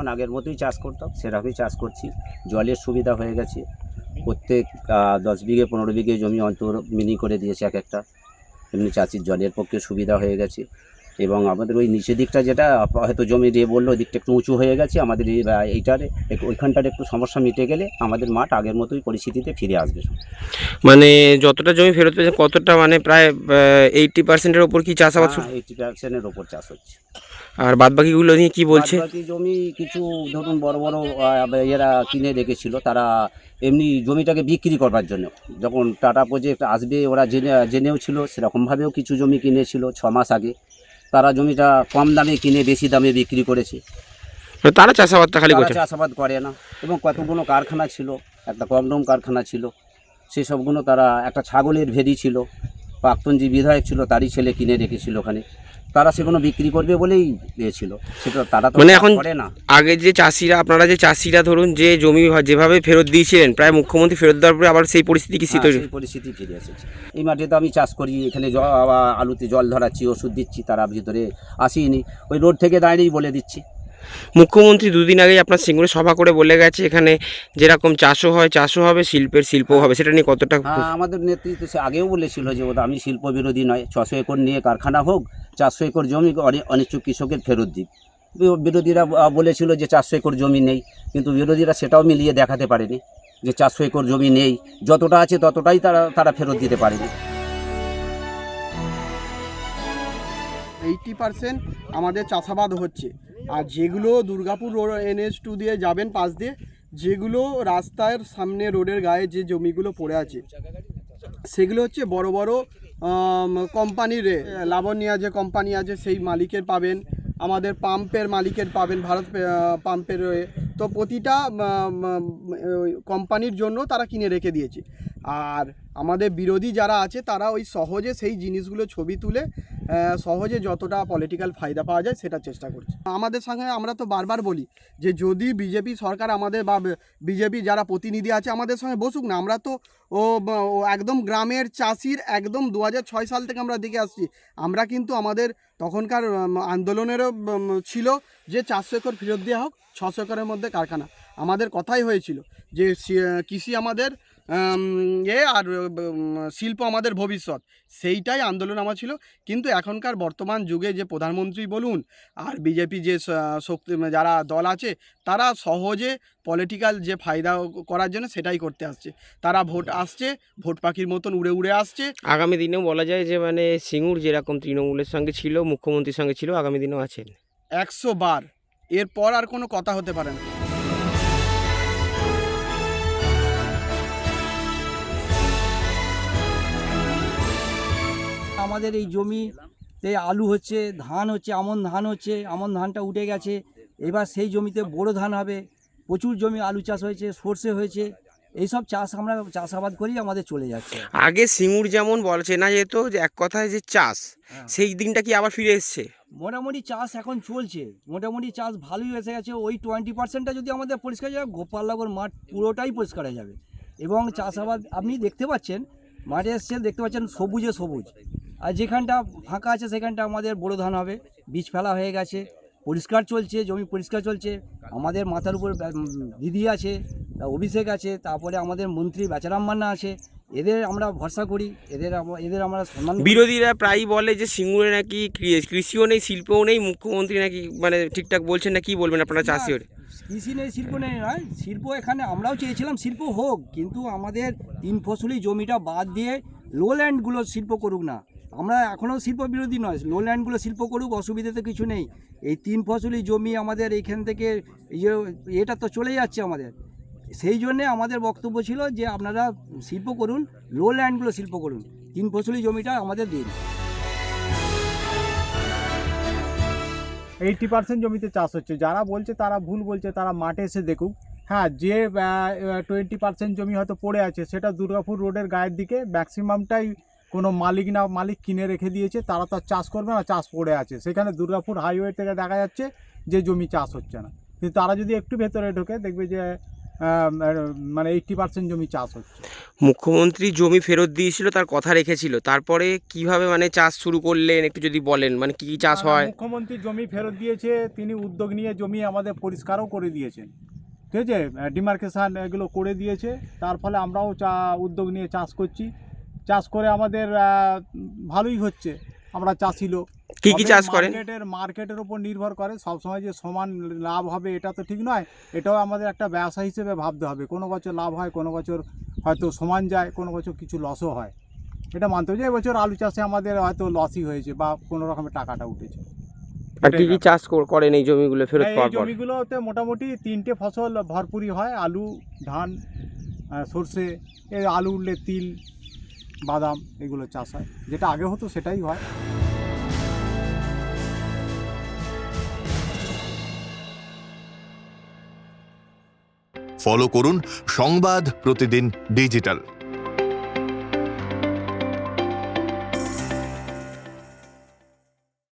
যেমন আগের মতোই চাষ করতাম সেরকমই চাষ করছি। জলের সুবিধা হয়ে গেছে, প্রত্যেক 10 বিঘে 15 বিঘে জমি অন্তর মিনি করে দিয়েছে এক একটা। এমনি চাষির জলের পক্ষে সুবিধা হয়ে গেছে। এবং আমাদের ওই নিচের দিকটা যেটা হয়তো জমি দিয়ে বললো ওই দিকটা একটু উঁচু হয়ে গেছে, আমাদের এইটারে ওইখানটার একটু সমস্যা মিটে গেলে আমাদের মাঠ আগের মতোই পরিস্থিতিতে ফিরে আসবে। মানে যতটা জমি ফেরত পেয়েছে কতটা, মানে প্রায় 80%-এর ওপর কি চাষাবাদ? 80%-এর ওপর চাষ হচ্ছে। আর বাদবাকিগুলো নিয়ে কি বলছে? বাকি জমি কিছু ধরুন বড় বড় এরা কিনে রেখেছিল, তারা এমনি জমিটাকে বিক্রি করবার জন্য যখন টাটা প্রজেক্ট আসবে ওরা জেনেও ছিল, সেরকমভাবেও কিছু জমি কিনেছিল 6 মাস আগে। তারা জমিটা কম দামে কিনে বেশি দামে বিক্রি করেছে। তারা চাষাবাদটা খালি করছে, চাষাবাদ করে না। এবং কতগুলো কারখানা ছিল, একটা কমডম কারখানা ছিল, সেসবগুলো তারা একটা ছাগলের ভেড়ি ছিল, প্রাক্তন যে বিধায়ক ছিল তারই ছেলে কিনে রেখেছিল ওখানে, তারা সেগুলো বিক্রি করবে বলেই দিয়েছিল। সেটা তারা তো মানে এখন করে না। আগে যে চাষিরা, আপনারা যে চাষিরা ধরুন যে জমি যেভাবে ফেরত দিয়েছিলেন, প্রায় মুখ্যমন্ত্রী ফেরত দেওয়ার পরে আবার সেই পরিস্থিতি কি সেই পরিস্থিতি ফিরে এসেছে। এই মাঠে তো আমি চাষ করি, এখানে আলুতে জল ধরাচ্ছি, ওষুধ দিচ্ছি, তারা ভিতরে আসেনি। ওই রোড থেকে দাঁড়িয়েই বলে দিচ্ছি। মুখ্যমন্ত্রী দুদিন আগেই আপনার সিঙ্গুরে সভা করে বলে গেছে এখানে যেরকম চাষও হয় চাষও হবে, শিল্পের শিল্পও হবে, সেটা নিয়ে কতটা? আমাদের নেতৃত্ব সে আগেও বলেছিল যে আমি শিল্প বিরোধী নয়, 600 একর নিয়ে কারখানা হোক, 400 একর জমি অনিচ্ছুক কৃষকের ফেরত দিক। বিরোধীরা বলেছিল যে 400 একর জমি নেই, কিন্তু বিরোধীরা সেটাও মিলিয়ে দেখাতে পারেনি যে 400 একর জমি নেই, যতটা আছে ততটাই তারা ফেরত দিতে পারেনি। 80% আমাদের চাষাবাদ হচ্ছে। আর যেগুলো দুর্গাপুর রোড NH2 দিয়ে যাবেন পাশ দিয়ে, যেগুলো রাস্তার সামনে রোডের গায়ে যে জমিগুলো পড়ে আছে সেগুলো হচ্ছে বড় বড় কোম্পানির, লাবণ্যা যে কোম্পানি আছে সেই মালিকের পাবেন, আমাদের পাম্পের মালিকের পাবেন, ভারত পাম্পের। তো প্রতিটা কোম্পানির জন্য তারা কিনে রেখে দিয়েছে। আর আমাদের বিরোধী যারা আছে তারা ওই সহজে সেই জিনিসগুলো ছবি তুলে সহজে যতটা পলিটিক্যাল ফায়দা পাওয়া যায় সেটা চেষ্টা করছে। আমাদের সঙ্গে আমরা তো বারবার বলি যে যদি বিজেপি সরকার আমাদের বা বিজেপি যারা প্রতিনিধি আছে আমাদের সঙ্গে বসুক না। আমরা তো একদম গ্রামের চাষির একদম 2006 সাল থেকে আমরা দেখে আসছি। আমরা কিন্তু আমাদের তখনকার আন্দোলনেরও ছিল যে 400 একর ফেরত দেওয়া হোক, 600 একরের মধ্যে কারখানা। আমাদের কথাই হয়েছিল যে কৃষি আমাদের আর শিল্প আমাদের ভবিষ্যৎ, সেইটাই আন্দোলন আমার ছিল। কিন্তু এখনকার বর্তমান যুগে যে প্রধানমন্ত্রী বলুন আর বিজেপি যে শক্তি যারা দল আছে তারা সহজে পলিটিক্যাল যে ফায়দা করার জন্য সেটাই করতে আসছে। তারা ভোট আসছে, ভোট পাখির মতন উড়ে উড়ে আসছে। আগামী দিনেও বলা যায় যে মানে সিঙ্গুর যেরকম তৃণমূলের সঙ্গে ছিল, মুখ্যমন্ত্রীর সঙ্গে ছিল, আগামী দিনেও আছেন 100 বার। এরপর আর কোনো কথা হতে পারে না। আমাদের এই জমিতে আলু হচ্ছে, ধান হচ্ছে, আমন ধান হচ্ছে, আমন ধানটা উঠে গেছে, এবার সেই জমিতে বোরো ধান হবে। প্রচুর জমি আলু চাষ হয়েছে, সর্ষে হয়েছে, এইসব চাষ আমরা চাষাবাদ করেই আমাদের চলে যাচ্ছে। আগে সিঙ্গুর যেমন বলছে না যেত যে এক কথায় যে চাষ, সেই দিনটা কি আবার ফিরে এসছে? মোটামুটি চাষ এখন চলছে, মোটামুটি চাষ ভালোই এসে গেছে। ওই 20%টা যদি আমাদের পরিষ্কার হয়ে যায়, গোপালনগর মাঠ পুরোটাই পরিষ্কার হয়ে যাবে। এবং চাষাবাদ আপনি দেখতে পাচ্ছেন, মাঠে এসছেন দেখতে পাচ্ছেন সবুজে সবুজ। আর যেখানটা ফাঁকা আছে সেখানটা আমাদের বোরো ধান হবে, বীজ ফেলা হয়ে গেছে, পরিষ্কার চলছে, জমি পরিষ্কার চলছে। আমাদের মাথার উপর দিদি আছে, অভিষেক আছে, তারপরে আমাদের মন্ত্রী বেচারাম মান্না আছে। এদের আমরা ভরসা করি, এদের আমরা সম্মান করি। বিরোধীরা প্রায়ই বলে যে সিঙ্গুরে নাকি কৃষিও নেই, শিল্পও নেই, মুখ্যমন্ত্রী নাকি মানে ঠিকঠাক বলছেন না। কি বলবেন আপনারা চাষি হয়ে? কৃষি নেই, শিল্প নেই নয়, শিল্প এখানে আমরাও চেয়েছিলাম শিল্প হোক, কিন্তু আমাদের 3 ফসলি জমিটা বাদ দিয়ে লো ল্যান্ডগুলো শিল্প করুক না। আমরা এখনও শিল্প বিরোধী নয়, লো ল্যান্ডগুলো শিল্প করুক, অসুবিধা তো কিছু নেই। এই 3 ফসলি জমি আমাদের এইখান থেকে এটা তো চলে যাচ্ছে আমাদের। সেই জন্যে আমাদের বক্তব্য ছিল যে আপনারা শিল্প করুন, লো ল্যান্ডগুলো শিল্প করুন, 3 ফসলি জমিটা আমাদের দিন। 80% জমিতে চাষ হচ্ছে। যারা বলছে তারা ভুল বলছে, তারা মাঠে এসে দেখুক। হ্যাঁ, যে 20% জমি হয়তো পড়ে আছে সেটা দুর্গাপুর রোডের গায়ের দিকে, ম্যাক্সিমামটাই কোনো মালিক কিনে রেখে দিয়েছে। তারা তো চাষ করবে না, চাষ পড়ে আছে। সেখানে দুর্গাপুর হাইওয়ে থেকে দেখা যাচ্ছে যে জমি চাষ হচ্ছে না। কিন্তু তারা যদি একটু ভেতরে ঢোকে দেখবে যে মানে 80% জমি চাষ হচ্ছে। মুখ্যমন্ত্রী জমি ফেরত দিয়েছিল, তার কথা রেখেছিল, তারপরে কিভাবে মানে চাষ শুরু করলেন একটু যদি বলেন, মানে কি কি চাষ হয়? মুখ্যমন্ত্রী জমি ফেরত দিয়েছে, তিনি উদ্যোগ নিয়ে জমি আমাদের পরিষ্কারও করে দিয়েছেন, ঠিক আছে, ডিমার্কেশন এগুলো করে দিয়েছে। তার ফলে আমরাও উদ্যোগ নিয়ে চাষ করছি, চাষ করে আমাদের ভালোই হচ্ছে। আমরা চাষি লোক। কি কি চাষ করেন? মার্কেটের উপর নির্ভর করে, সবসময় যে সমান লাভ হবে এটা তো ঠিক নয়, এটাও আমাদের একটা ব্যবসা হিসেবে ভাবতে হবে। কোনো বছর লাভ হয়, কোনো বছর হয়তো সমান যায়, কোনো বছর কিছু লসও হয়। এটা মানতে হবে যে এবছর আলু চাষে আমাদের হয়তো লসই হয়েছে বা কোনো রকমের টাকাটা উঠেছে। আর কি কি চাষ করেন এই জমিগুলো ফেরত এই পাওয়ার পর? জমিগুলোতে মোটামুটি 3টে ফসল ভরপুরই হয়, আলু, ধান, সর্ষে, এই আলু উঠলে তিল, বাদাম এগুলো চাষ হয়, যেটা আগে হতো সেটাই হয়। ফলো করুন সংবাদ প্রতিদিন ডিজিটাল।